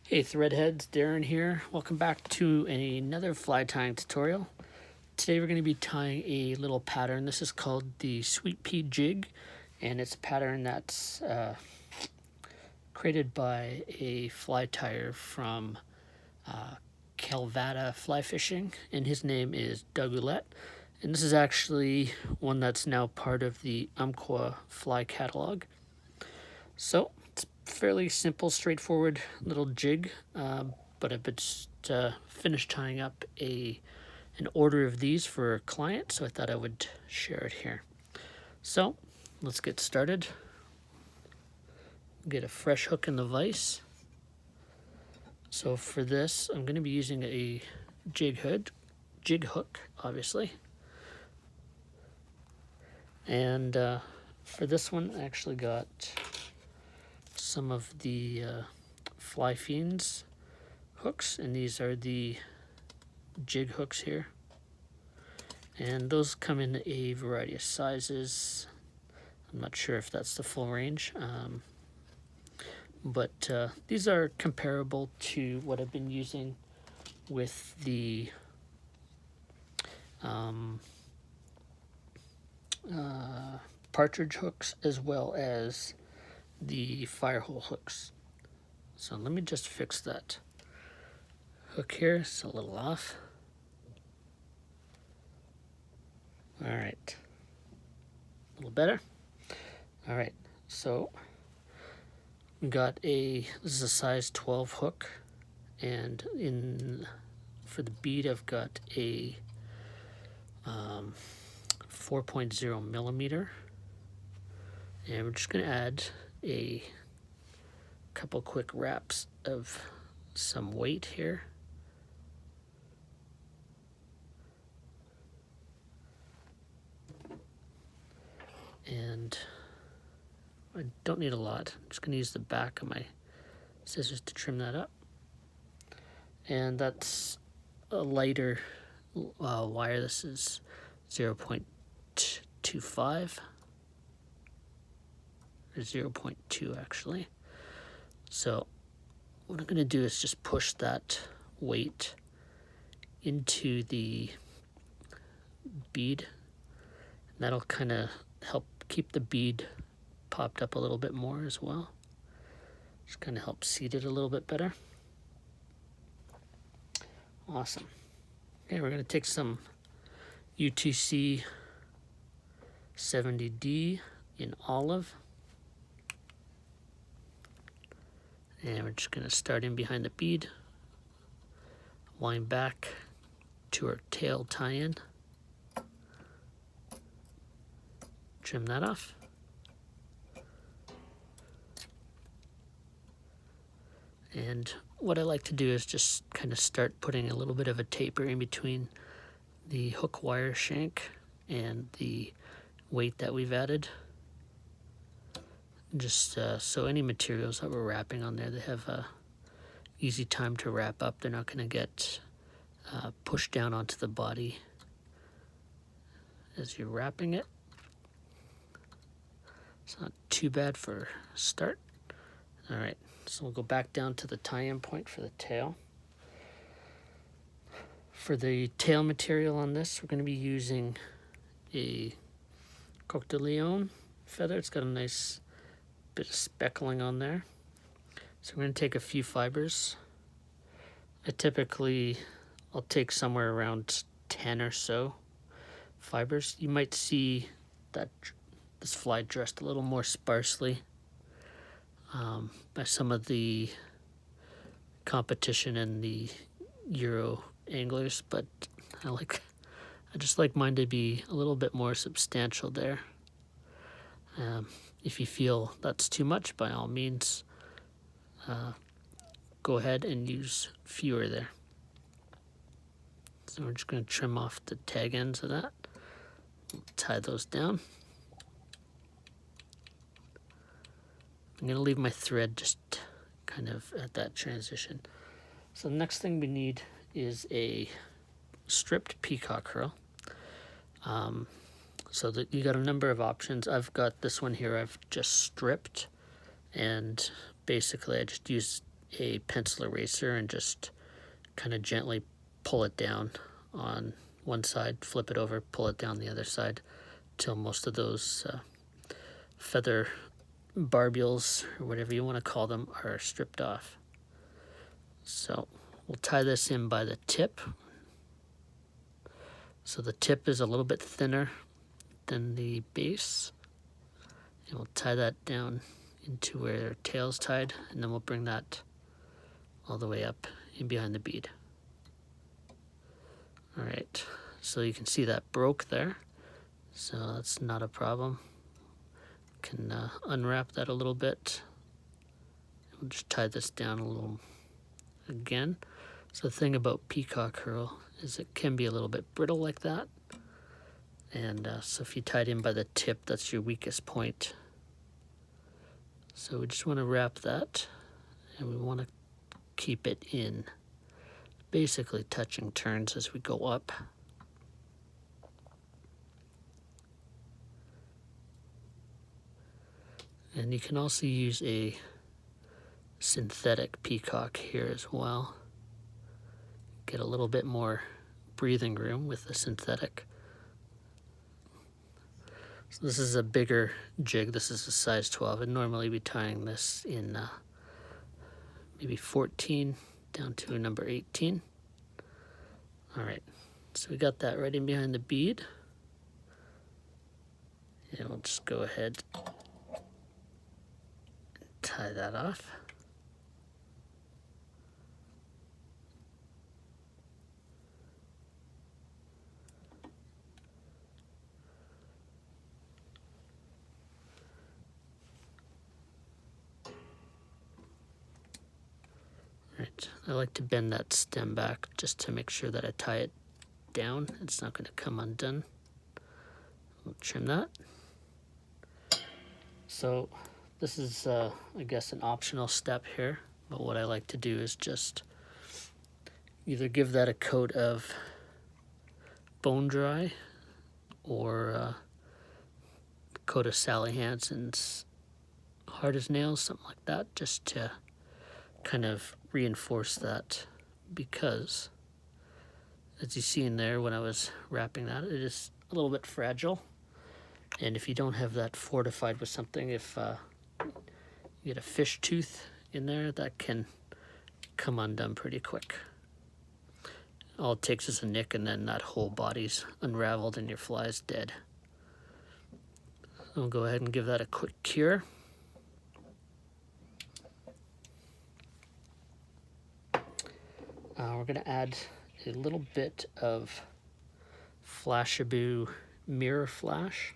Hey Threadheads, Darren here. Welcome back to another fly tying tutorial. Today we're going to be tying a little pattern. This is called the Sweet Pea Jig, and it's a pattern that's created by a fly tyer from Calvada Fly Fishing, and his name is Doug Ouellette. And this is actually one that's now part of the Umpqua fly catalog. So it's fairly simple, straightforward little jig, but I've just finished tying up an order of these for a client, so I thought I would share it here. So let's get started. Get a fresh hook in the vise. So for this, I'm going to be using a jig hook, obviously. And for this one, I actually got some of the Fly Fiends hooks, and these are the jig hooks here. And those come in a variety of sizes. I'm not sure if that's the full range, but these are comparable to what I've been using with the partridge hooks as well as the firehole hooks. So let me just fix that hook here. It's a little off. All right, a little better. All right, so we got this is a size 12 hook, and for the bead I've got a 4.0 millimeter, and we're just going to add a couple quick wraps of some weight here. And I don't need a lot. I'm just going to use the back of my scissors to trim that up. And that's a lighter wire. This is 0.25 or 0.2 actually. So what I'm going to do is just push that weight into the bead, and that'll kind of help keep the bead popped up a little bit more as well. Just kind of help seat it a little bit better. Awesome. Okay, we're going to take some UTC 70D in olive, and we're just going to start in behind the bead, wind back to our tail tie-in, trim that off. And what I like to do is just kind of start putting a little bit of a taper in between the hook wire shank and the weight that we've added. Just so any materials that we're wrapping on there, they have a easy time to wrap up. They're not going to get pushed down onto the body as you're wrapping it. It's not too bad for a start. All right, so we'll go back down to the tie-in point for the tail. For the tail material on this, we're going to be using a Coq de Leon feather. It's got a nice bit of speckling on there. So we're going to take a few fibers. I'll take somewhere around 10 or so fibers. You might see that this fly dressed a little more sparsely by some of the competition in the Euro anglers, but I just like mine to be a little bit more substantial there. If you feel that's too much, by all means, go ahead and use fewer there. So we're just going to trim off the tag ends of that, tie those down. I'm going to leave my thread just kind of at that transition. So the next thing we need is a stripped peacock herl. So that you got a number of options. I've got this one here I've just stripped, and basically I just use a pencil eraser and just kind of gently pull it down on one side, flip it over, pull it down the other side till most of those feather barbules, or whatever you want to call them, are stripped off. So we'll tie this in by the tip. So the tip is a little bit thinner than the base. And we'll tie that down into where their tail's tied, and then we'll bring that all the way up in behind the bead. All right, so you can see that broke there, so that's not a problem. Can unwrap that a little bit. We'll just tie this down a little again. So the thing about peacock herl is it can be a little bit brittle like that, and so if you tie it in by the tip, that's your weakest point. So we just want to wrap that, and we want to keep it in, basically touching turns as we go up. And you can also use a synthetic peacock here as well. Get a little bit more breathing room with the synthetic. So this is a bigger jig. This is a size 12. I'd normally be tying this in maybe 14 down to a number 18. All right, so we got that right in behind the bead. And we'll just go ahead and tie that off. Right, I like to bend that stem back just to make sure that I tie it down. It's not going to come undone. We'll trim that. So this is, I guess, an optional step here, but what I like to do is just either give that a coat of bone dry or a coat of Sally Hansen's hard as nails, something like that, just to kind of reinforce that, because as you see in there when I was wrapping that, it is a little bit fragile, and if you don't have that fortified with something, if you get a fish tooth in there, that can come undone pretty quick. All it takes is a nick and then that whole body's unraveled and your fly's dead. I'll go ahead and give that a quick cure. We're going to add a little bit of Flashaboo mirror flash.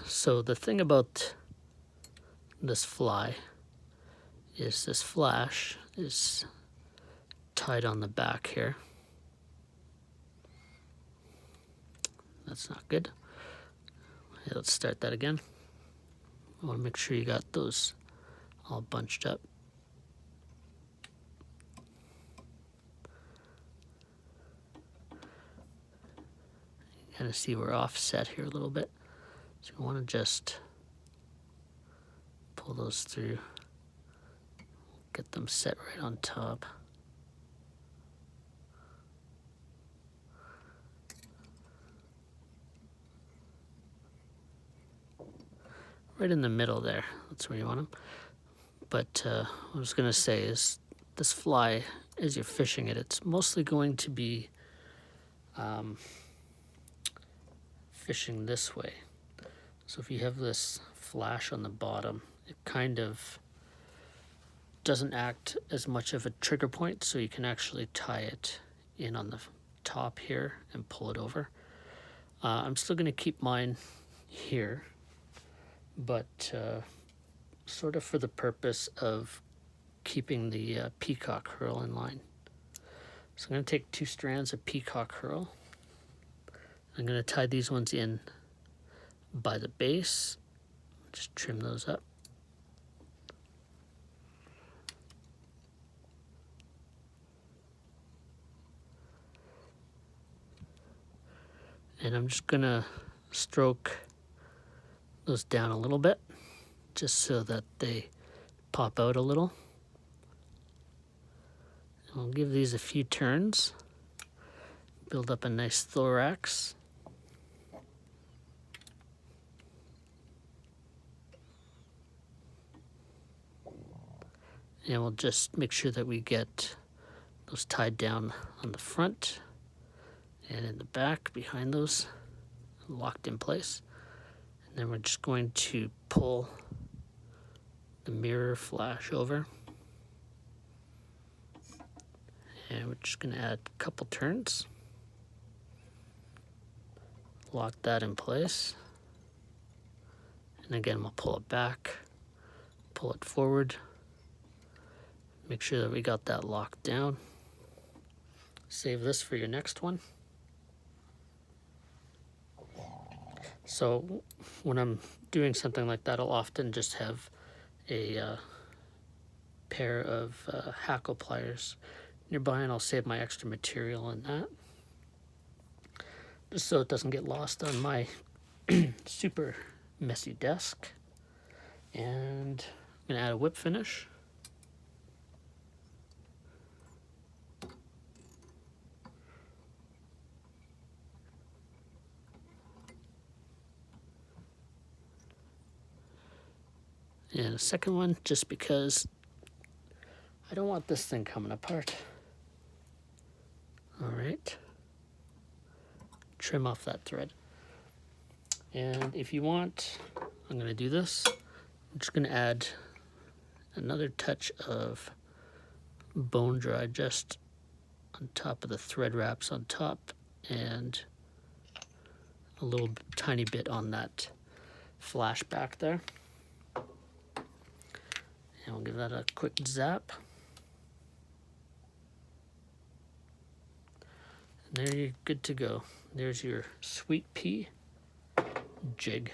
So the thing about this fly is this flash is tied on the back here. That's not good. Okay, let's start that again. I want to make sure you got those all bunched up. You kind of see we're offset here a little bit. So you want to just pull those through, get them set right on top. Right in the middle there, that's where you want them. But what I was going to say is this fly, as you're fishing it, it's mostly going to be fishing this way. So if you have this flash on the bottom, it kind of doesn't act as much of a trigger point, so you can actually tie it in on the top here and pull it over. I'm still going to keep mine here, but sort of for the purpose of keeping the peacock herl in line. So I'm going to take 2 strands of peacock herl. I'm going to tie these ones in by the base. Just trim those up. And I'm just going to stroke those down a little bit, just so that they pop out a little. I'll give these a few turns, build up a nice thorax. And we'll just make sure that we get those tied down on the front and in the back behind those, locked in place. And then we're just going to pull the mirror flash over. And we're just going to add a couple turns. Lock that in place. And again, we'll pull it back, pull it forward. Make sure that we got that locked down. Save this for your next one. So when I'm doing something like that, I'll often just have a pair of hackle pliers nearby, and I'll save my extra material in that, just so it doesn't get lost on my super messy desk. And I'm gonna add a whip finish. And a second one, just because I don't want this thing coming apart. All right. Trim off that thread. And if you want, I'm gonna do this. I'm just gonna add another touch of bone dry just on top of the thread wraps on top, and a little tiny bit on that flashback there. And we'll give that a quick zap. And there you're good to go. There's your sweet pea jig.